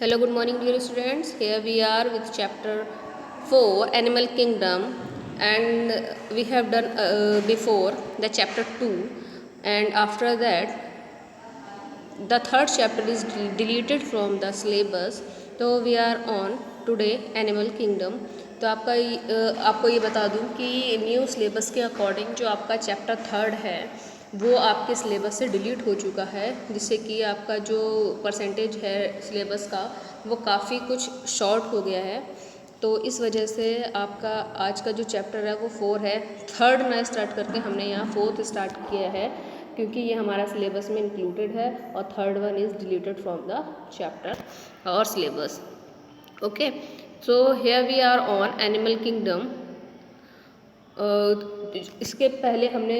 Hello, good morning, dear students. Here we are with chapter 4, Animal Kingdom, and we have done before the chapter 2, and after that, the third chapter is deleted from the syllabus. तो we are on today Animal Kingdom. तो आपको ये बता दूँ कि new syllabus के according जो आपका चैप्टर थर्ड है वो आपके सिलेबस से डिलीट हो चुका है, जिससे कि आपका जो परसेंटेज है सिलेबस का वो काफ़ी कुछ शॉर्ट हो गया है। तो इस वजह से आपका आज का जो चैप्टर है वो 4 है। थर्ड ना स्टार्ट करके हमने यहाँ फोर्थ स्टार्ट किया है, क्योंकि ये हमारा सिलेबस में इंक्लूडेड है और third one is deleted from the chapter और syllabus. Okay, so here we are on animal kingdom. इसके पहले हमने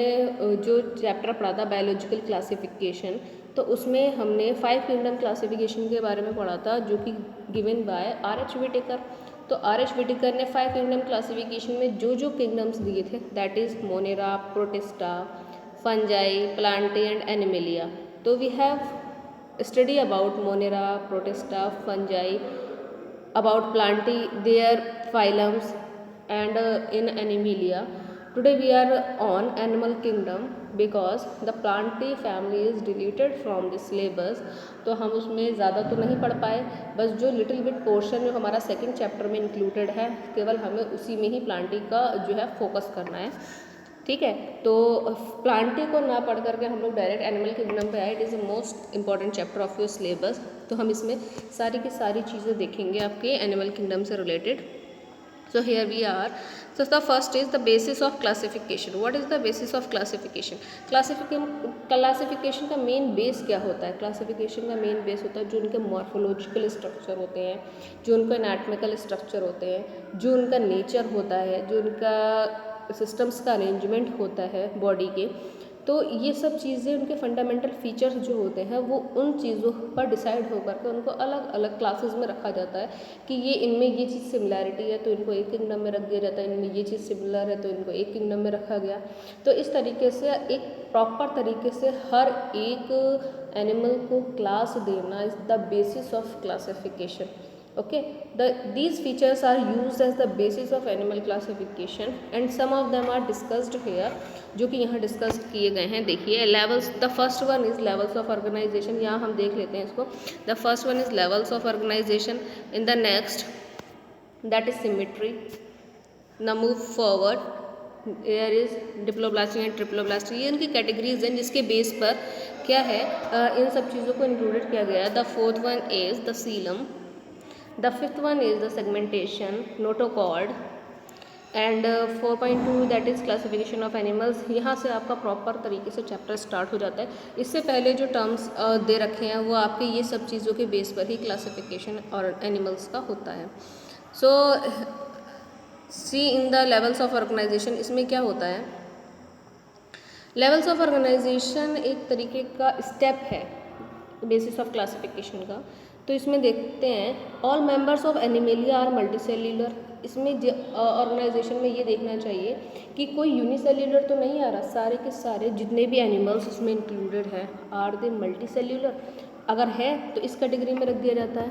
जो चैप्टर पढ़ा था बायोलॉजिकल क्लासिफिकेशन, तो उसमें हमने 5 किंगडम क्लासिफिकेशन के बारे में पढ़ा था, जो कि गिवन बाय R.H. विटेकर। तो R.H. विटेकर ने 5 किंगडम क्लासिफिकेशन में जो जो किंगडम्स दिए थे, that is Monera, Protista, Fungi, Plantae and Animalia. तो we have study about Monera, Protista, Fungi, about plantae, their phylums, and in Animalia. Today we are on animal kingdom because the plantae family is deleted from the syllabus. तो हम उसमें ज़्यादा तो नहीं पढ़ पाए, बस जो लिटिल बिट पोर्शन जो हमारा सेकंड चैप्टर में इंक्लूडेड है, केवल हमें उसी में ही प्लांटी का जो है फोकस करना है। ठीक है, तो प्लांटी को ना पढ़ करके हम लोग डायरेक्ट एनिमल किंगडम पे आए। It is the most important chapter of your syllabus. तो हम इसमें सारी की सारी चीज़ें देखेंगे आपके एनिमल किंगडम से related. So here we are. So the first is the basis of classification. What is the basis of classification? Classification का मेन बेस क्या होता है? क्लासिफिकेशन का मेन बेस होता है जो उनके मॉर्फोलॉजिकल स्ट्रक्चर होते हैं, जो उनका एनाटॉमिकल स्ट्रक्चर होते हैं, जो उनका नेचर होता है, जो उनका सिस्टम्स का अरेंजमेंट होता है बॉडी के। तो ये सब चीज़ें उनके फंडामेंटल फीचर्स जो होते हैं वो उन चीज़ों पर डिसाइड होकर के उनको अलग अलग क्लासेस में रखा जाता है कि ये इनमें ये चीज़ सिमिलैरिटी है तो इनको एक किंगडम में रख दिया जाता है, इनमें ये चीज़ सिमिलर है तो इनको एक किंगडम में रखा गया। तो इस तरीके से एक प्रॉपर तरीके से हर एक एनिमल को क्लास देना is the basis of classification. Okay, these features are used as the basis of animal classification and some of them are discussed here, जो कि यहाँ डिस्कस किए गए हैं। देखिए levels, the first one is levels of organisation. यहाँ हम देख लेते हैं इसको। The first one is levels of organisation. In the next that is symmetry. Now move forward, here is diploblasty and triploblasty. ये इनकी कैटेगरीज हैं जिसके बेस पर क्या है इन सब चीज़ों को इंक्लूडेड किया गया है। The fourth one is the coelom. The fifth one is the segmentation, notochord, and 4.2 that is classification of animals। यहाँ से आपका प्रॉपर तरीके से चैप्टर स्टार्ट हो जाता है। इससे पहले जो टर्म्स दे रखे हैं वो आपके ये सब चीज़ों के बेस पर ही क्लासिफिकेशन और एनिमल्स का होता है। So see in the levels of organisation, इसमें क्या होता है? लेवल्स ऑफ ऑर्गेनाइजेशन एक तरीके का स्टेप है बेसिस ऑफ क्लासिफिकेशन का। तो इसमें देखते हैं all members of animalia are multicellular. इसमें ऑर्गेनाइजेशन में ये देखना चाहिए कि कोई यूनिसेल्यूलर तो नहीं आ रहा, सारे के सारे जितने भी एनिमल्स उसमें इंक्लूडेड है आर दे मल्टीसेल्यूलर। अगर है तो इस कैटेगरी में रख दिया जाता है।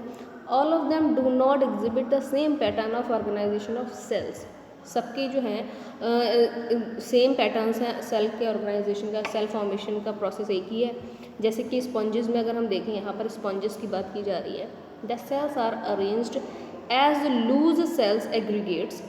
All of them do not exhibit the same pattern of organization of cells. सबके जो हैं सेम पैटर्न्स हैं सेल के ऑर्गेनाइजेशन का, सेल फॉर्मेशन का प्रोसेस एक ही है। जैसे कि स्पॉन्जेस में अगर हम देखें, यहाँ पर स्पॉन्जेस की बात की जा रही है। The cells are arranged as loose cells aggregates.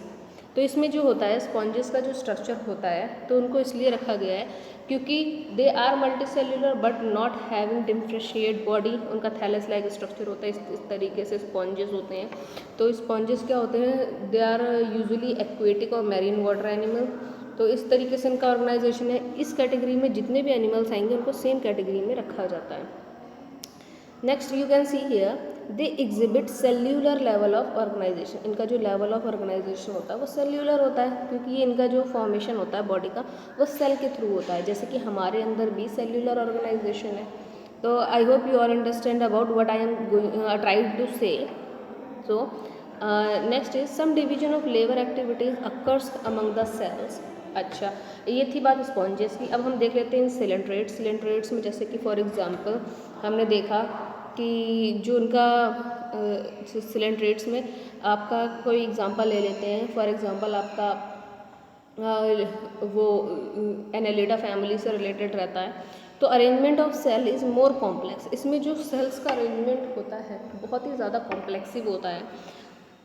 तो इसमें जो होता है स्पॉन्जेस का जो स्ट्रक्चर होता है तो उनको इसलिए रखा गया है क्योंकि they are multicellular but not having differentiate body. उनका थैलस लाइक स्ट्रक्चर होता है, इस तरीके से स्पॉन्जेस होते हैं। तो स्पॉन्जेस क्या होते हैं? दे आर यूजुअली एक्वेटिक और मैरीन वाटर एनिमल। तो इस तरीके से इनका ऑर्गेनाइजेशन है। इस कैटेगरी में जितने भी एनिमल्स आएंगे उनको सेम कैटेगरी में रखा जाता है। Next you can see here they exhibit cellular level of organization. इनका जो लेवल ऑफ ऑर्गेनाइजेशन होता है वो सेल्यूलर होता है, क्योंकि ये इनका जो फॉर्मेशन होता है बॉडी का वो सेल के थ्रू होता है, जैसे कि हमारे अंदर भी सेल्यूलर ऑर्गेनाइजेशन है। तो I hope you all understand about what I am tried to say. So next is some division of labour activities occurs among the cells. अच्छा, ये थी बात स्पॉन्जेस की। अब हम देख लेते हैं सिलेंट्रेट्स। सिलेंट्रेट्स में जैसे कि फॉर एग्जांपल हमने देखा कि जो उनका सिलेंट्रेट्स में आपका कोई एग्जांपल ले लेते हैं। फॉर एग्जांपल आपका वो एनालिडा फैमिली से रिलेटेड रहता है, तो arrangement of cell is more complex. इसमें जो सेल्स का अरेंजमेंट होता है बहुत ही ज़्यादा कॉम्प्लेक्सिव होता है।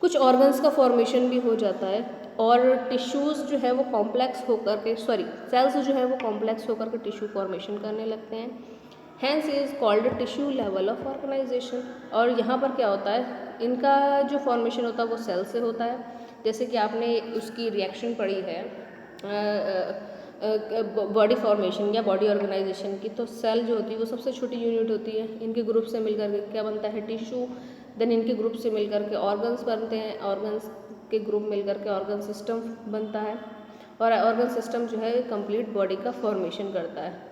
कुछ ऑर्गन्स का फॉर्मेशन भी हो जाता है और टिश्यूज़ जो है वो कॉम्प्लेक्स होकर के सेल्स जो है वो कॉम्प्लेक्स होकर के टिश्यू फॉर्मेशन करने लगते हैं। Hence is called tissue level of organization. और यहाँ पर क्या होता है, इनका जो फॉर्मेशन होता है वो सेल से होता है। जैसे कि आपने उसकी रिएक्शन पढ़ी है बॉडी फॉर्मेशन या बॉडी ऑर्गेनाइजेशन की, तो सेल जो होती है वो सबसे छोटी यूनिट होती है। इनके ग्रुप से मिलकर के क्या बनता है, टिश्यू। देन इनके ग्रुप से मिलकर के ऑर्गन्स बनते हैं, ऑर्गन्स के ग्रुप मिलकर के ऑर्गन सिस्टम बनता है, और ऑर्गन सिस्टम जो है कंप्लीट बॉडी का फॉर्मेशन करता है।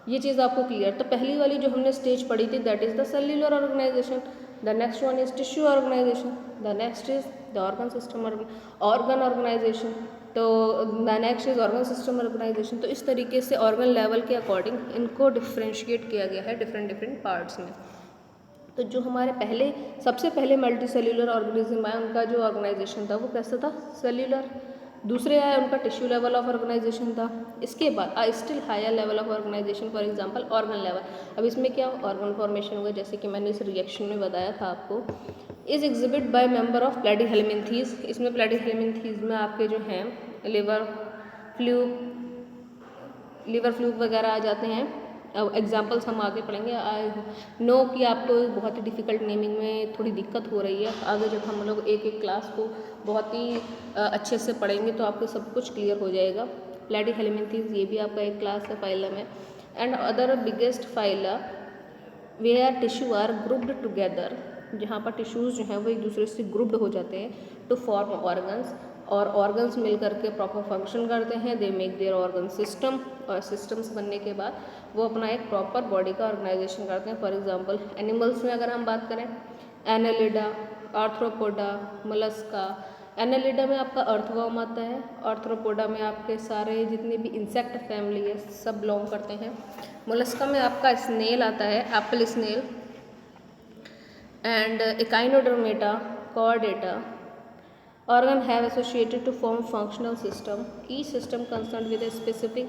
ये चीज़ आपको क्लियर। तो पहली वाली जो हमने स्टेज पढ़ी थी that is the cellular organisation, the next one is tissue organisation, the next is the organ system organ organisation, तो the next is organ system organisation. तो इस तरीके से ऑर्गन लेवल के अकॉर्डिंग इनको डिफ्रेंशिएट किया गया है डिफरेंट डिफरेंट पार्ट्स में। तो जो हमारे सबसे पहले मल्टी सेल्यूलर ऑर्गेनिज्म आया उनका जो ऑर्गेनाइजेशन था वो कैसा था, सेल्यूलर। दूसरे आया उनका टिश्यू लेवल ऑफ ऑर्गेनाइजेशन था। इसके बाद still higher level of organization, for example organ level. अब इसमें क्या ऑर्गन फॉर्मेशन हुआ, जैसे कि मैंने इस रिएक्शन में बताया था आपको, is exhibit by member of Platyhelminthes. इसमें प्लेटिहेल्मिन्थीज में आपके जो हैं लिवर फ्लूक वगैरह आ जाते हैं। अब एग्जांपल्स हम आगे पढ़ेंगे। आई नो कि आपको बहुत ही डिफ़िकल्ट नेमिंग में थोड़ी दिक्कत हो रही है। आगे जब हम लोग एक एक क्लास को बहुत ही अच्छे से पढ़ेंगे तो आपको सब कुछ क्लियर हो जाएगा। प्लेटिहेल्मिन्थीज ये भी आपका एक क्लास है फाइलम है। And other biggest phyla where tissue are grouped together, जहाँ पर टिश्यूज़ जो हैं वो एक दूसरे से ग्रुप्ड हो जाते हैं टू फॉर्म ऑर्गन्स, और ऑर्गन्स मिल करके प्रॉपर फंक्शन करते हैं। They make their organ system, और सिस्टम्स बनने के बाद वो अपना एक प्रॉपर बॉडी का ऑर्गेनाइजेशन करते हैं। फॉर एग्जांपल एनिमल्स में अगर हम बात करें, एनालिडा, आर्थ्रोपोडा, मोलस्का। एनालिडा में आपका अर्थवर्म आता है, आर्थ्रोपोडा में आपके सारे जितने भी इंसेक्ट फैमिली है सब बिलोंग करते हैं। मोलस्का में आपका स्नेल आता है, apple snail. And echinodermata, chordata organ have associated to form functional system, each system concerned with a specific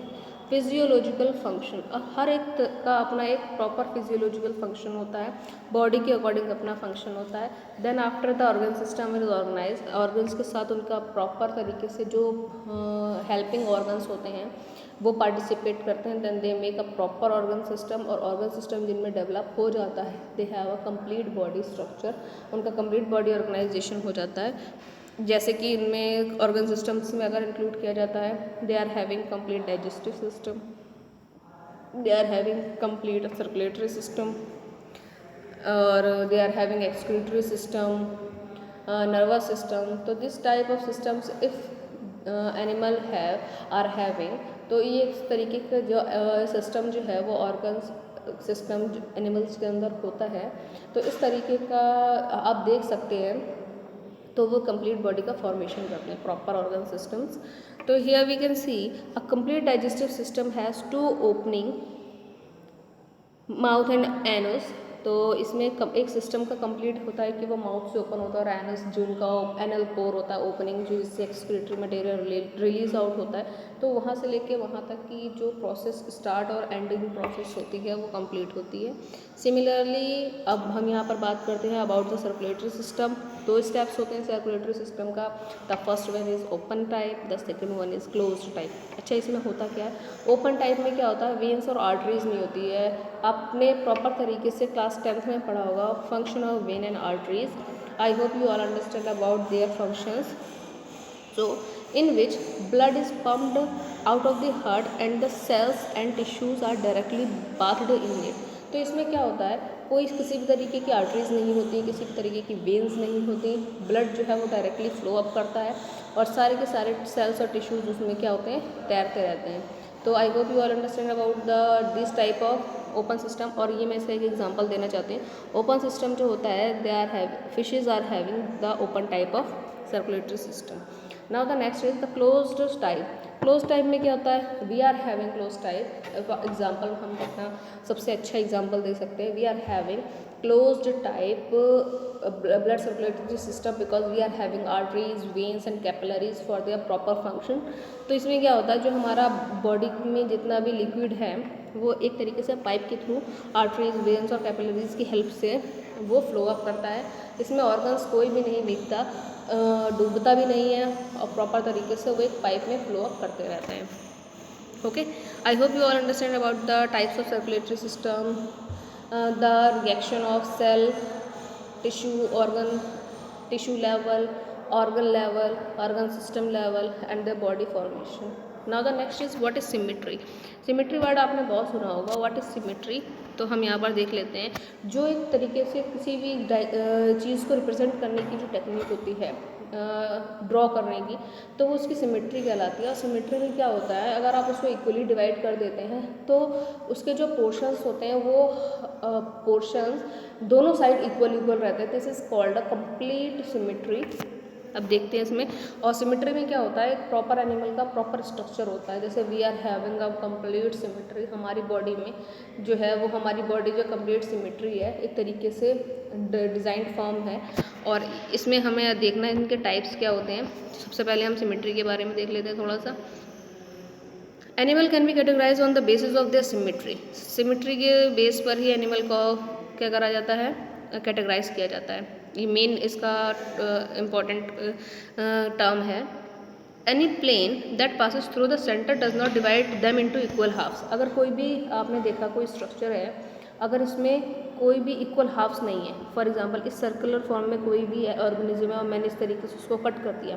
physiological function. हर एक का अपना एक प्रॉपर फिजियोलॉजिकल फंक्शन होता है, बॉडी के अकॉर्डिंग अपना फंक्शन होता है। Then after the organ system is organize, organs के साथ उनका प्रॉपर तरीके से जो हेल्पिंग ऑर्गन्स होते हैं वो पार्टिसिपेट करते हैं। Then they make a proper organ system, और ऑर्गन सिस्टम जिनमें डेवलप हो जाता है they have a complete body structure, उनका कंप्लीट बॉडी ऑर्गेनाइजेशन हो जाता है। जैसे कि इनमें ऑर्गन सिस्टम्स में अगर इंक्लूड किया जाता है, they are having complete digestive system, they are having complete circulatory system, और they are having excretory system, nervous system. तो this type of systems if animal are having, तो ये इस तरीके का जो सिस्टम जो है वो ऑर्गन सिस्टम एनिमल्स के अंदर होता है। तो इस तरीके का आप देख सकते हैं, तो वो कंप्लीट बॉडी का फॉर्मेशन करते हैं, प्रॉपर ऑर्गन सिस्टम्स। तो here we can see a complete digestive system has two opening, mouth and anus. तो इसमें एक सिस्टम का कंप्लीट होता है कि वो माउथ से ओपन होता है, और एनस जो उनका एनल पोर होता है ओपनिंग, जो इससे एक्सक्रीटरी मटेरियल रिलीज आउट होता है। तो वहाँ से लेके वहाँ तक की जो प्रोसेस स्टार्ट और एंडिंग प्रोसेस होती है वो कंप्लीट होती है। सिमिलरली अब हम यहाँ पर बात करते हैं about the circulatory system. 2 steps होते हैं सर्कुलेटरी सिस्टम का। The first one is open type, the second one is closed type. अच्छा, इसमें होता क्या है, ओपन टाइप में क्या होता है, वेन्स और आर्टरीज नहीं होती है। आपने प्रॉपर तरीके से क्लास 10th में पढ़ा होगा function of when and arteries. I hope you all understand about their functions. So in which blood is pumped out of the heart and the cells and tissues are directly bathed in it। तो इसमें क्या होता है, कोई किसी भी तरीके की आर्टरीज नहीं होती, किसी भी तरीके की वेन्स नहीं होती, ब्लड जो है वो डायरेक्टली फ्लो अप करता है, और सारे के सारे सेल्स और टिश्यूज उसमें क्या होते हैं, तैरते रहते हैं। तो I hope you all understand about this type of open system. और ये मैं इसका एक एग्जांपल देना चाहती हूँ। ओपन सिस्टम जो होता है, fishes are having the open type of circulatory system. Now the next is the closed type. Close type में क्या होता है, we are having close type. Example हम अपना सबसे अच्छा एग्जाम्पल दे सकते हैं, we are having closed type blood circulatory system because we are having arteries, veins and capillaries for their proper function. तो इसमें क्या होता है, जो हमारा बॉडी में जितना भी लिक्विड है वो एक तरीके से पाइप के थ्रू आर्टरीज, वेन्स और कैपिलरीज की हेल्प से वो फ्लो अप करता है. इसमें ऑर्गन्स कोई भी नहीं दिखता, डूबता भी नहीं है और प्रॉपर तरीके से वो एक पाइप में फ्लो अप करते रहते हैं. Okay, I hope you all understand about the types of circulatory system, the reaction of cell, tissue, tissue level, organ system level and the body formation. Now the next is what is symmetry. Symmetry word आपने बहुत सुना होगा. What is symmetry? तो हम यहाँ पर देख लेते हैं. जो एक तरीके से किसी भी चीज़ को रिप्रेजेंट करने की जो टेक्निक होती है ड्रॉ करने की, तो वो उसकी सिमेट्री कहलाती है. और सिमेट्री में क्या होता है, अगर आप उसको इक्वली डिवाइड कर देते हैं तो उसके जो पोर्शंस होते हैं वो पोर्शंस दोनों साइड इक्वल रहते हैं. This is called a complete symmetry. अब देखते हैं इसमें. और सिमेट्री में क्या होता है, एक प्रॉपर एनिमल का प्रॉपर स्ट्रक्चर होता है. जैसे we are having a complete symmetry, हमारी बॉडी में जो है वो हमारी बॉडी जो कंप्लीट सिमेट्री है, एक तरीके से डिज़ाइंड फॉर्म है. और इसमें हमें देखना है इनके टाइप्स क्या होते हैं. सबसे पहले हम सिमेट्री के बारे में देख लेते हैं थोड़ा सा. Animal can be categorize on the basis of their symmetry. Symmetry के बेस पर ही एनिमल को क्या करा जाता है, कैटेगराइज किया जाता है. ये मेन इसका इम्पॉर्टेंट टर्म है. Any plane that passes through the center does not divide them into equal halves. अगर कोई भी आपने देखा कोई स्ट्रक्चर है, अगर इसमें कोई भी इक्वल हाफ्स नहीं है, फॉर एग्जांपल इस सर्कुलर फॉर्म में कोई भी ऑर्गेनिज्म है और मैंने इस तरीके से उसको कट कर दिया.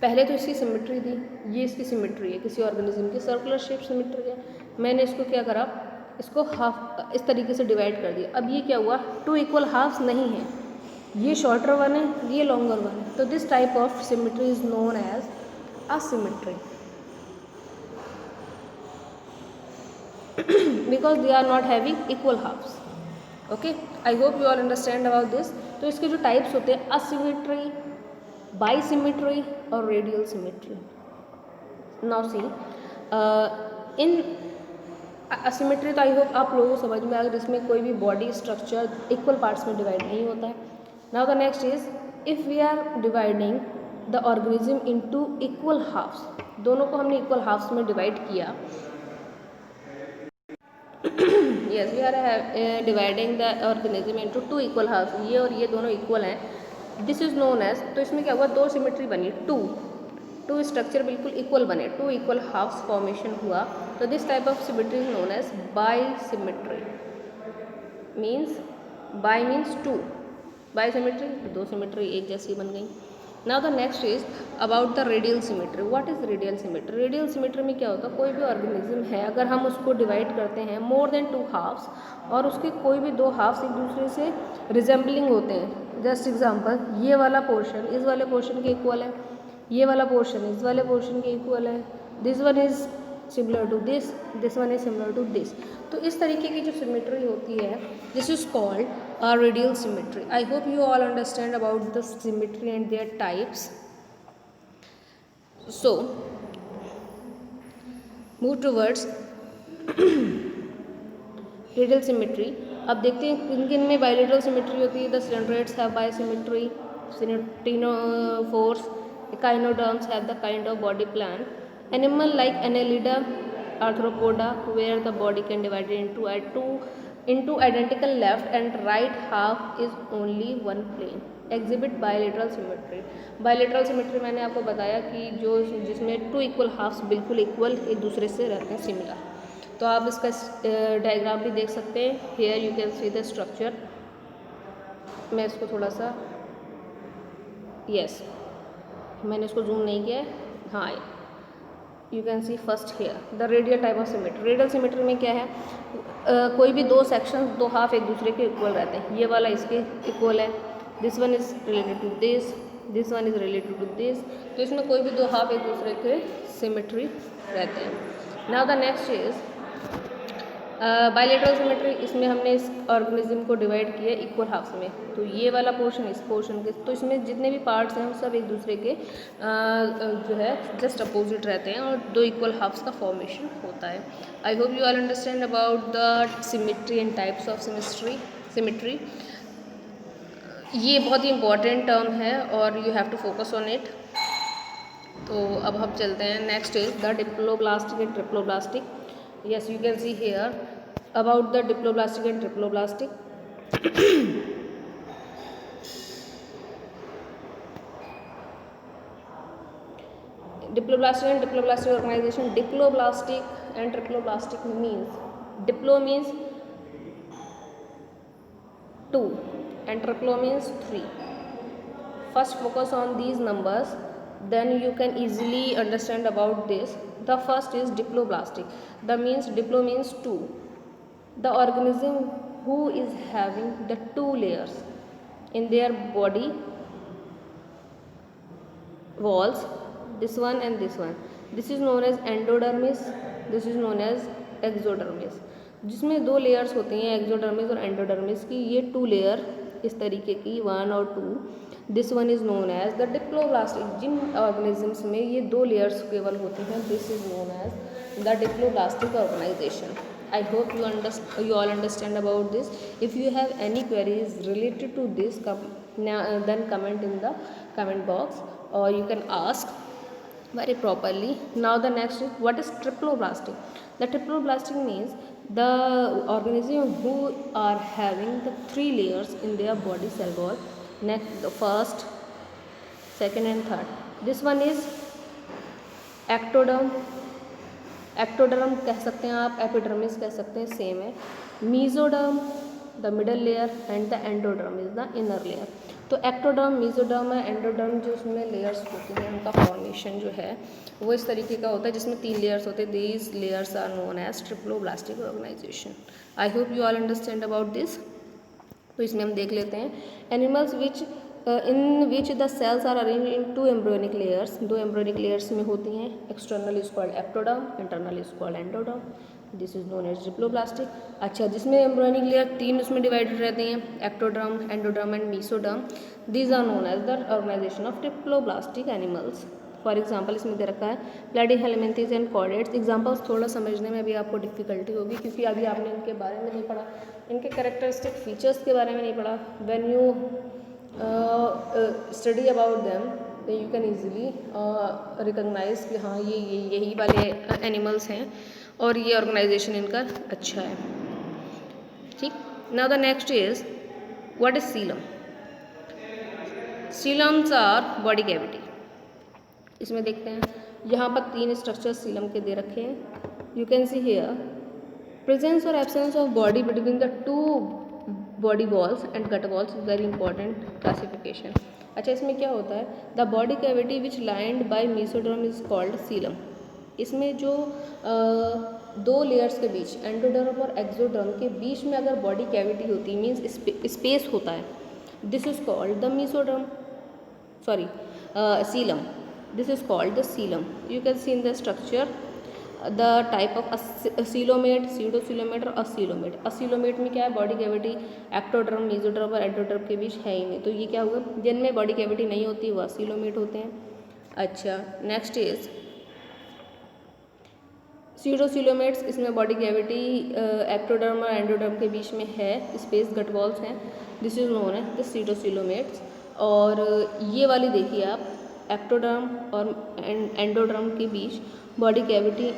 पहले तो इसकी सिमेट्री थी, ये इसकी सिमेट्री है, किसी ऑर्गेनिज्म की सर्कुलर शेप सिमेट्री है. मैंने इसको क्या करा, इसको हाफ इस तरीके से डिवाइड कर दिया. अब ये क्या हुआ, टू इक्वल हाफ्स नहीं है, ये शॉर्टर वन है, ये लॉन्गर वन है. तो this type of symmetry is known as asymmetry because they are not having equal halves. Okay, I hope you all understand about this. तो इसके जो टाइप्स होते हैं, असिमेट्री, बाईसिमेट्री और radial symmetry. Now see in asymmetry तो I hope आप लोगों को समझ में आएगा, जिसमें कोई भी बॉडी स्ट्रक्चर इक्वल पार्ट्स में डिवाइड नहीं होता है. Now the next is if we are dividing the organism into equal halves. दोनों को हमने इक्वल हाफ्स में डिवाइड किया. Yes, we are dividing the organism into two equal halves. ये और ये दोनों इक्वल हैं. This is known as. तो इसमें क्या हुआ, दो सिमेट्री बनी, टू स्ट्रक्चर बिल्कुल इक्वल बने, टू इक्वल हाफ्स फॉर्मेशन हुआ. तो this type of symmetry is known as bisymmetry. Means bi means two, bisymmetry दो सिमेट्री एक जैसी बन गई. Now the next is about the radial symmetry. What is radial symmetry? Radial symmetry में क्या होता है, कोई भी ऑर्गेनिज्म है, अगर हम उसको डिवाइड करते हैं मोर देन टू हाफ्स और उसके कोई भी दो हाफ्स एक दूसरे से रिजेंबलिंग होते हैं. जस्ट एग्जांपल, ये वाला पोर्शन इस वाले पोर्शन के इक्वल है, ये वाला पोर्शन इस वाले पोर्शन के इक्वल है, this one is similar to this one is similar to this. तो इस तरीके की जो सिमेट्री होती है, this is called a radial symmetry. I hope you all understand about the symmetry and their types. So move towards radial symmetry. अब देखते हैं किन किन में bilateral symmetry होती है. The cylindroids have bisymmetry, ctenophores, echinoderms have the kind of body plan. Animal like Annelida, Arthropoda, where the body can divide into identical left and right half is only one plane. Exhibit bilateral symmetry. Bilateral symmetry मैंने आपको बताया कि जो जिसमें to equal halves बिल्कुल equal एक दूसरे से रहते हैं, सिमिलर. तो आप इसका डायग्राम भी देख सकते हैं. Here you can see the structure. मैं इसको थोड़ा सा, यस, मैंने इसको जूम नहीं किया है. हाँ, you can see first here the radial type of symmetry. Radial symmetry में क्या है, कोई भी दो सेक्शन, दो हाफ एक दूसरे के इक्वल रहते हैं. ये वाला इसके इक्वल है, this one is related to this one is related to this. तो इसमें कोई भी दो हाफ एक दूसरे के सिमेट्री रहते हैं. Now the next is bilateral symmetry. इसमें हमने इस ऑर्गेनिज्म को डिवाइड किया इक्वल हाफ्स में. तो ये वाला पोर्शन इस पोर्शन के, तो इसमें जितने भी पार्ट्स हैं वो सब एक दूसरे के जो है जस्ट अपोजिट रहते हैं और दो इक्वल हाफ्स का फॉर्मेशन होता है. I hope you all understand about the symmetry and types of symmetry. Symmetry, ये बहुत ही इंपॉर्टेंट टर्म है और you have to focus on it. तो अब हम चलते हैं, next is the diploblastic and triploblastic. Yes, you can see here about the diploblastic and triploblastic. Diploblastic and triploblastic organization. Diploblastic and triploblastic means, diplo means 2 and triplo means 3. First focus on these numbers, then you can easily understand about this. The first is diploblastic. The means diplo means 2. The organism who is having the 2 layers in their body walls, this one and this one. This is known as endodermis, this is known as exodermis. जिसमें 2 layers होती हैं, एक्सोडर्मिस और endodermis की। ये 2 layer इस तरीके की 1 और 2, this one is known as the diploblastic. जिन ऑर्गेनिजम्स में ये 2 लेयर्स केवल होती हैं, this is known as the diploblastic organization. I hope you all understand about this. If you have any queries related to this, then comment in the comment box, or you can ask very properly. Now the next is, what is triploblastic? The triploblastic means the organism who are having the 3 layers in their body cell wall. Next, the first, second and third. This one is ectoderm, ectoderm कह सकते हैं आप, epidermis कह सकते हैं, same है। Mesoderm the middle layer and the endoderm is the inner layer. तो ectoderm, mesoderm है, एंडोडर्म जो उसमें लेयर्स होती हैं, उनका फॉर्मेशन जो है वो इस तरीके का होता है, जिसमें 3 लेयर्स होते हैं। These layers are known as triploblastic organization. I hope you all understand about this. तो इसमें हम देख लेते हैं, animals which in which the cells are arrange in 2 embryonic layers. 2 embryonic layers में होती हैं। External is called ectoderm, internal is called endoderm, this is known as diploblastic. अच्छा, जिसमें एम्ब्रियोनिक लेयर 3 उसमें डिवाइडेड रहती हैं, ectoderm, endoderm and mesoderm. These are known as the organization of diploblastic animals. For example इसमें दे रखा है प्लेटिहेलमिन्थेस and chordates. Examples थोड़ा समझने में भी आपको डिफिकल्टी होगी, क्योंकि अभी आपने इनके बारे में नहीं पढ़ा, इनके कैरेक्टरिस्टिक फीचर्स के बारे में नहीं पढ़ा। When you study about them, तो यू कैन ईजिली रिकॉग्नाइज कि हाँ ये यही वाले एनिमल्स हैं और ये ऑर्गेनाइजेशन इनका अच्छा है। ठीक, now the next is, what is coelom? Coeloms are body cavity. इसमें देखते हैं, यहाँ पर 3 स्ट्रक्चर सीलम के दे रखे हैं। You can see here presence और absence of body between the 2 body walls and gut walls is very important classification. अच्छा, इसमें क्या होता है, the body cavity which lined by mesoderm is called coelom. इसमें जो 2 लेयर्स के बीच, एंडोडर्म और एक्सोडर्म के बीच में अगर बॉडी कैविटी होती है, मीन्स स्पेस होता है, this is called the mesoderm, sorry coelom, this is called the coelom. You can see in the structure the type of coelomate, pseudocoelomate और असीलोमेट। असीलोमेट में क्या है, बॉडी कैविटी एक्टोडर्म, मीजोडर्म और endoderm के बीच है ही नहीं, तो ये क्या हुआ, जिनमें बॉडी कैविटी नहीं होती वो असीलोमेट होते हैं। अच्छा, नेक्स्ट इज सीडोसीलोमेट्स। इसमें बॉडी कैविटी एक्टोडर्म और एंडोडर्म के बीच में है, स्पेस गट वॉल्स हैं, दिस इज नोन है द सीडोसीलोमेट्स। और ये वाली देखिए आप, एक्टोडर्म और एंडोडर्म के बीच body cavity,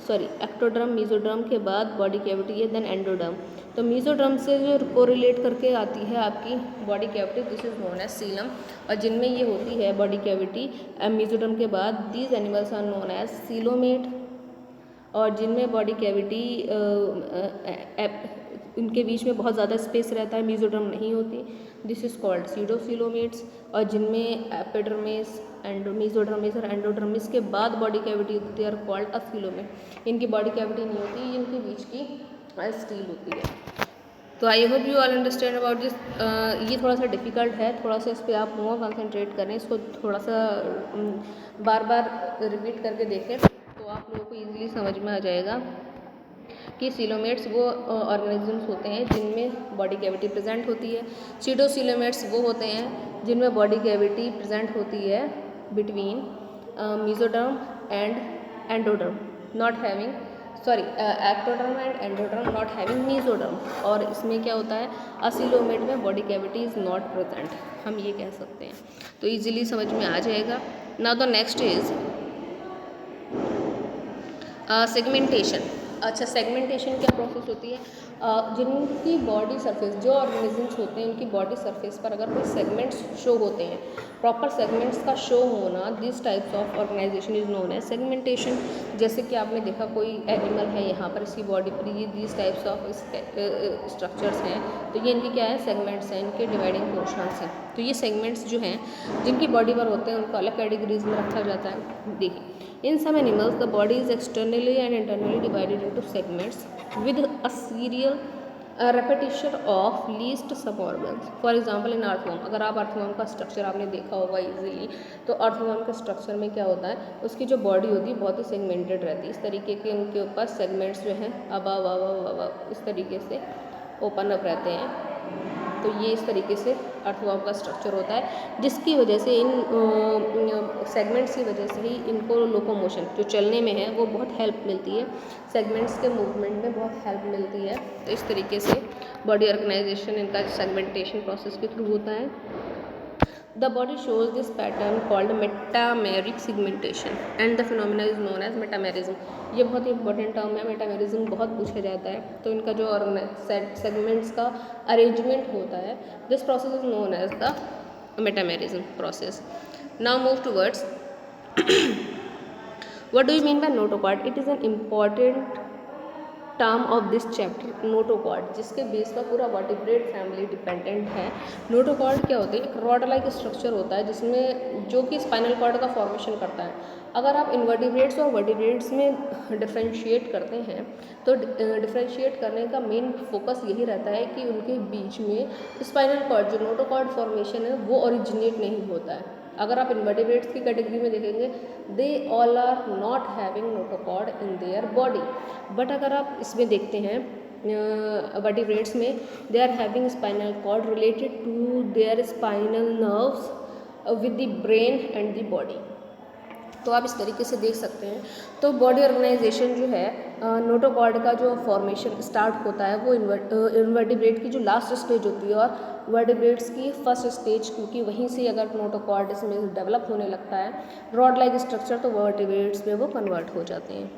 sorry ectoderm mesoderm के बाद बॉडी कैविटी है, देन एंडोडर्म। तो मीजोडर्म से जो कोरिलेट करके आती है आपकी body cavity, this is known as coelom. और जिनमें ये होती है बॉडी कैविटी मीजोडर्म के बाद, these animals are known as coelomate. और जिनमें बॉडी कैविटी उनके बीच में बहुत ज़्यादा स्पेस रहता है, मीजोडर्म नहीं होती, दिस इज कॉल्ड सीडोसीलोमेट्स। और जिनमें एपिडर्मिस एंड मीजोडर्मिस और एंडोडर्मिस के बाद बॉडी कैविटी होती है, दे आर कॉल्ड असीलोमेट। इनकी बॉडी कैविटी नहीं होती, इनके बीच की स्टील होती है। तो I hope you all understand about this. ये थोड़ा सा डिफ़िकल्ट है, थोड़ा सा इस पर आप मोर कंसंट्रेट करें, इसको थोड़ा सा बार बार रिपीट करके देखें, तो आप लोगों को ईजिली समझ में आ जाएगा कि सीलोमेट्स वो ऑर्गेनिजम्स होते हैं जिनमें बॉडी कैविटी प्रेजेंट होती है। सीडोसीलोमेट्स वो होते हैं जिनमें बॉडी कैविटी प्रेजेंट होती है between mesoderm and endoderm, not having sorry ectoderm and endoderm not having mesoderm, और इसमें क्या होता है असीलोमेट में body cavity is not present, हम ये कह सकते हैं। तो इजीली समझ में आ जाएगा। Now the next is segmentation. अच्छा, सेगमेंटेशन क्या प्रोसेस होती है? जिनकी बॉडी सरफेस, जो ऑर्गेनिजम्स होते हैं उनकी बॉडी सरफेस पर अगर कोई सेगमेंट्स शो होते हैं, प्रॉपर सेगमेंट्स का शो होना, this types of organization is known as segmentation. जैसे कि आपने देखा कोई एनिमल है, यहाँ पर इसकी बॉडी पर ये दिस टाइप्स ऑफ स्ट्रक्चर्स हैं, तो ये इनकी क्या है, सेगमेंट्स हैं, इनके डिवाइडिंग पोर्शंस हैं। तो ये सेगमेंट्स जो हैं जिनकी बॉडी पर होते हैं उनको अलग कैटेगरीज में रखा जाता है। देखिए, in some animals the body is externally and internally divided into segments with a serial repetition of least some organs. For example in earthworm, अगर आप earthworm का स्ट्रक्चर आपने देखा होगा इजीली, तो earthworm के स्ट्रक्चर में क्या होता है, उसकी जो बॉडी होती है बहुत ही सेगमेंटेड रहती है। इस तरीके के उनके ऊपर सेगमेंट्स जो हैं अब इस तरीके से ओपन अप रहते हैं। तो ये इस तरीके से अर्थवर्म का स्ट्रक्चर होता है, जिसकी वजह से इन सेगमेंट्स की वजह से ही इनको लोकोमोशन जो चलने में है वो बहुत हेल्प मिलती है, सेगमेंट्स के मूवमेंट में बहुत हेल्प मिलती है। तो इस तरीके से बॉडी ऑर्गेनाइजेशन इनका सेगमेंटेशन प्रोसेस के थ्रू होता है। The body shows this pattern called metameric segmentation and the phenomena is known as metamerism. ये बहुत ही इंपॉर्टेंट टर्म है, मेटामेरिज्म बहुत पूछा जाता है। तो इनका जो सेगमेंट्स का अरेंजमेंट होता है, this process is known as the metamerism process. Now move towards what do you mean by notochord? It is an important term of this chapter, notochord, जिसके बेस पर पूरा वर्टिब्रेट फैमिली डिपेंडेंट है। Notochord क्या होती है? एक रॉड लाइक स्ट्रक्चर होता है जिसमें जो कि स्पाइनल कॉर्ड का फॉर्मेशन करता है। अगर आप इनवर्टिब्रेट्स और वर्टिब्रेट्स में डिफ्रेंशिएट करते हैं तो डिफ्रेंशिएट करने का मेन फोकस यही रहता है कि उनके बीच में स्पाइनल कॉर्ड, जो नोटोकॉर्ड फॉर्मेशन है, वो ओरिजिनेट नहीं होता है। अगर आप इनवर्टिब्रेट्स की कैटेगरी में देखेंगे, they all are not having notochord in their body. But अगर आप इसमें देखते हैं वर्टिब्रेट्स में, they are having spinal cord related to their spinal nerves with the brain and the body. तो आप इस तरीके से देख सकते हैं। तो बॉडी ऑर्गेनाइजेशन जो है, नोटोकॉर्ड का जो फॉर्मेशन स्टार्ट होता है वो इनवर्टिब्रेट की जो लास्ट स्टेज होती है और वर्टिब्रेट्स की फर्स्ट स्टेज, क्योंकि वहीं से अगर नोटोकॉर्ड इसमें डेवलप होने लगता है रॉड लाइक स्ट्रक्चर, तो वर्टिब्रेट्स में वो कन्वर्ट हो जाते हैं।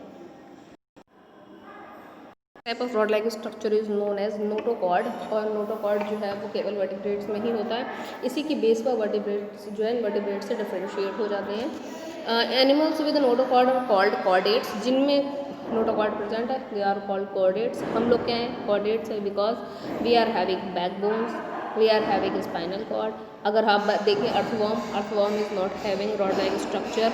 Type of rod like structure is known as notochord, और नोटोकॉर्ड जो है वो केवल वर्टिब्रेट्स में ही होता है। इसी की बेस पर वर्टिब्रेट्स जो है इनवर्टिब्रेट्स से डिफरेंशिएट हो जाते हैं। Animals with notochord are called chordates, जिनमें नोटोकॉर्ड प्रेजेंट है, दे आर कॉल्ड कॉर्डेट्स। हम लोग क्या हैं? कॉर्डेट्स है, because we are having backbones, we are having spinal cord. अगर आप देखें earthworm is not having rod like structure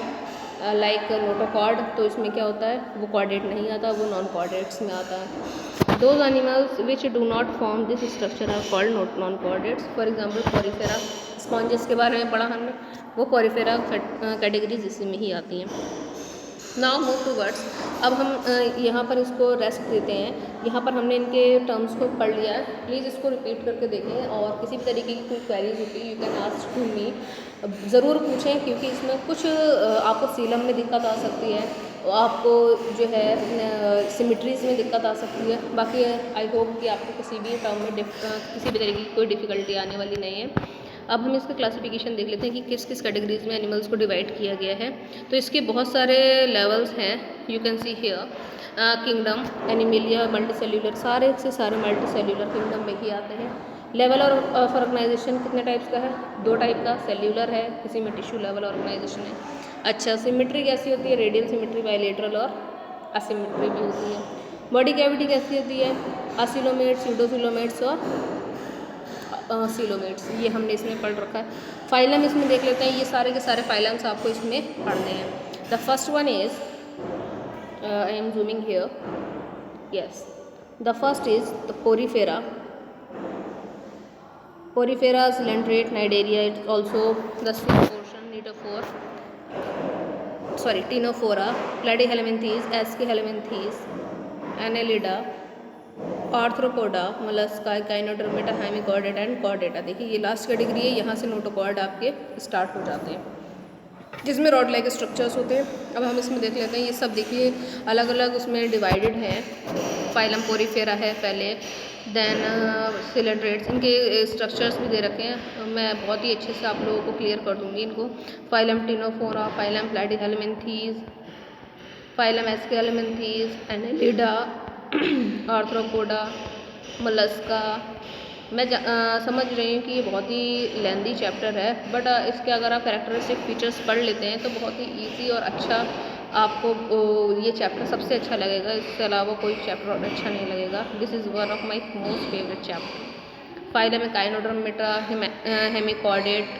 like notochord, तो इसमें क्या होता है, वो कॉर्डेट नहीं आता, वो नॉन कॉर्डेट्स में आता है। Those animals which do not form this structure are called non chordates. For example Porifera, sponges के बारे में पढ़ा हमने, वो कोरिफेरा कैटेगरीज इसी में ही आती हैं। Now move towards. अब हम यहाँ पर इसको रेस्ट देते हैं। यहाँ पर हमने इनके टर्म्स को पढ़ लिया है, प्लीज़ इसको रिपीट करके देखें, और किसी भी तरीके की कोई क्वेरीज होती है you can ask to me, ज़रूर पूछें, क्योंकि इसमें कुछ आपको सीलम में दिक्कत आ सकती है, आपको जो है सिमिट्रीज़ में दिक्कत आ सकती है। बाकी आई होप कि आपको किसी भी टर्म में किसी भी तरीके की कोई डिफ़िकल्टी आने वाली नहीं है। अब हम इसका क्लासिफिकेशन देख लेते हैं कि किस किस कैटेगरीज में एनिमल्स को डिवाइड किया गया है। तो इसके बहुत सारे लेवल्स हैं, you can see here kingdom, animalia, multicellular, सारे से सारे मल्टीसेल्यूलर किंगडम में ही आते हैं। लेवल ऑफ ऑर्गेनाइजेशन कितने टाइप्स का है? 2 टाइप का, सेल्यूलर है, किसी में टिश्यू लेवल ऑर्गेनाइजेशन है। अच्छा, सिमेट्री कैसी होती है? रेडियल सिमेट्री, बायलेटरल और असिमेट्री भी होती है। बॉडी कैविटी कैसी होती है? असिलोमेट्स, स्यूडोसिलोमेट्स और सीलोमेट्स, ये हमने इसमें पढ़ रखा है। फाइलम इसमें देख लेते हैं, ये सारे के सारे फाइलम्स आपको इसमें पढ़ने हैं। The first one is, I am zooming here, yes, the first is the Porifera, Porifera, Coelenterata, Cnidaria, it's also the sweet portion, Ctenophore, sorry Ctenophora, Platyhelminthes, Aschelminthes, Annelida, Arthropoda, Mollusca, Echinodermata, Hemichordata and Chordata. देखिए ये last category है, यहाँ से notochord आपके start हो जाते हैं। जिसमें रॉड लाइक स्ट्रक्चर्स होते हैं। अब हम इसमें देख लेते हैं, ये सब देखिए अलग अलग उसमें डिवाइडेड है। फाइलम पोरीफेरा है पहले, देन सिलेंड्रेट्स, इनके स्ट्रक्चर्स भी दे रखे हैं। मैं बहुत ही अच्छे से आप लोगों को क्लियर कर दूँगी इनको। Phylum Ctenophora, phylum Platyhelminthes, phylum Aschelminthes, Annelida, Arthropoda, Mollusca. मैं समझ रही हूँ कि ये बहुत ही लेंदी चैप्टर है, बट इसके अगर आप कैरेक्टरिस्टिक फीचर्स पढ़ लेते हैं तो बहुत ही ईजी और अच्छा आपको ये चैप्टर सबसे अच्छा लगेगा। इसके अलावा कोई चैप्टर और अच्छा नहीं लगेगा। This is one of my most favourite chapter. Phylum Echinodermata, Hemichordate,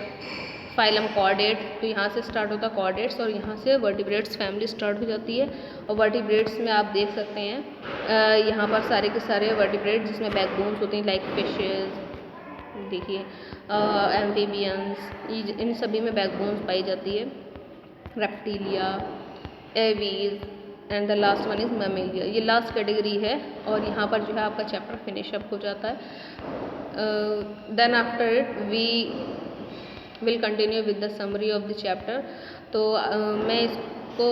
phylum Chordate, तो यहाँ से स्टार्ट होता है कॉर्डेट्स और यहाँ से वर्टिब्रेट्स फैमिली स्टार्ट हो जाती है। और वर्टिब्रेट्स में आप देख सकते हैं यहाँ पर सारे के सारे वर्टिब्रेट्स जिसमें बैकबोन्स होते हैं, लाइक फिशेस, देखिए एम्फीबियंस, इन सभी में बैकबोन्स पाई जाती है। Reptilia, aves and the last one is Mammalia. ये लास्ट कैटेगरी है और यहाँ पर जो है आपका चैप्टर फिनिश अप हो जाता है। Then after it we will continue with the summary of the chapter. तो मैं इसको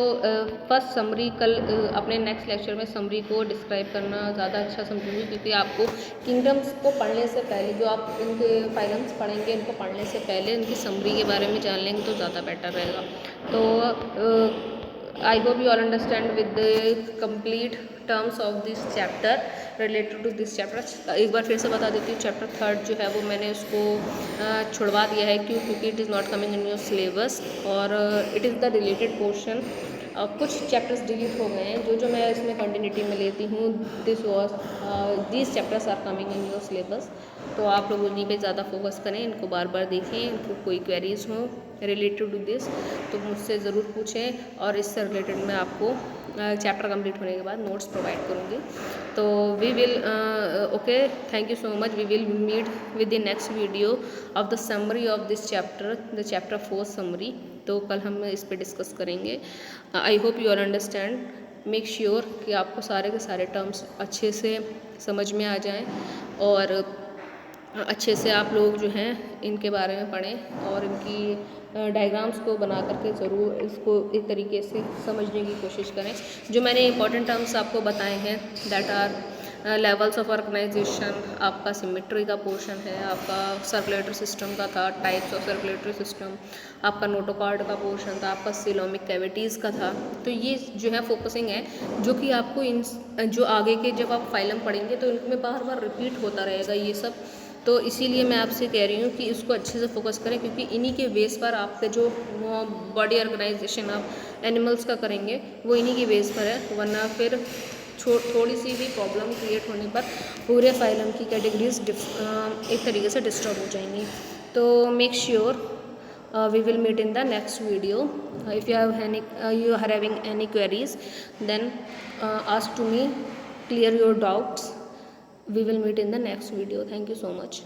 फर्स्ट समरी कल अपने नेक्स्ट लेक्चर में समरी को डिस्क्राइब करना ज़्यादा अच्छा समझूंगी, क्योंकि आपको किंगडम्स को पढ़ने से पहले, जो आप इनके फाइलम्स पढ़ेंगे इनको पढ़ने से पहले इनकी समरी के बारे में जान लेंगे तो ज़्यादा बेटर रहेगा। तो I hope you all understand with the complete terms of this chapter related to this chapter. एक बार फिर से बता देती हूँ, चैप्टर 3 जो है वो मैंने उसको छुड़वा दिया है। क्यों? क्योंकि it is not coming in your syllabus और it is the related portion. कुछ चैप्टर्स डिलीट हो गए हैं जो मैं इसमें कंटिन्यूटी में लेती हूँ। These chapters are coming in your syllabus. तो आप लोग उन्हीं पे ज़्यादा फोकस करें, इनको बार बार देखें। इनको कोई क्वेरीज हों रिलेटेड टू दिस तो मुझसे ज़रूर पूछें और इससे रिलेटेड मैं आपको चैप्टर कंप्लीट होने के बाद नोट्स प्रोवाइड करूँगी। तो we will okay, thank you so much. We will meet with the next video of the summary of this chapter, the chapter 4 summary. तो कल हम इस पे डिस्कस करेंगे। I hope you all understand. Make sure कि आपको सारे के सारे टर्म्स अच्छे से समझ में आ जाएं और अच्छे से आप लोग जो हैं इनके बारे में पढ़ें और इनकी डायग्राम्स को बना करके ज़रूर इसको एक तरीके से समझने की कोशिश करें। जो मैंने इंपॉर्टेंट टर्म्स आपको बताए हैं that are levels of organization, आपका सिमेट्री का पोर्शन है, आपका सर्कुलेटरी सिस्टम का था, टाइप्स ऑफ सर्कुलेटरी सिस्टम, आपका नोटोकॉर्ड का पोर्शन था, आपका सिलोमिक कैविटीज़ का था। तो ये जो है फोकसिंग है, जो कि आपको इन जो आगे के जब आप फाइलम पढ़ेंगे तो इनमें बार बार रिपीट होता रहेगा ये सब। तो इसीलिए मैं आपसे कह रही हूँ कि इसको अच्छे से फोकस करें, क्योंकि इन्हीं के बेस पर आपके जो बॉडी ऑर्गेनाइजेशन आप एनिमल्स का करेंगे वो इन्हीं के बेस पर है। वरना फिर थोड़ी सी भी प्रॉब्लम क्रिएट होने पर पूरे फाइलम की कैटेगरीज एक तरीके से डिस्टर्ब हो जाएंगी। तो make sure we will meet in the next video. If you are having any queries, then ask to me, clear your doubts. We will meet in the next video. Thank you so much.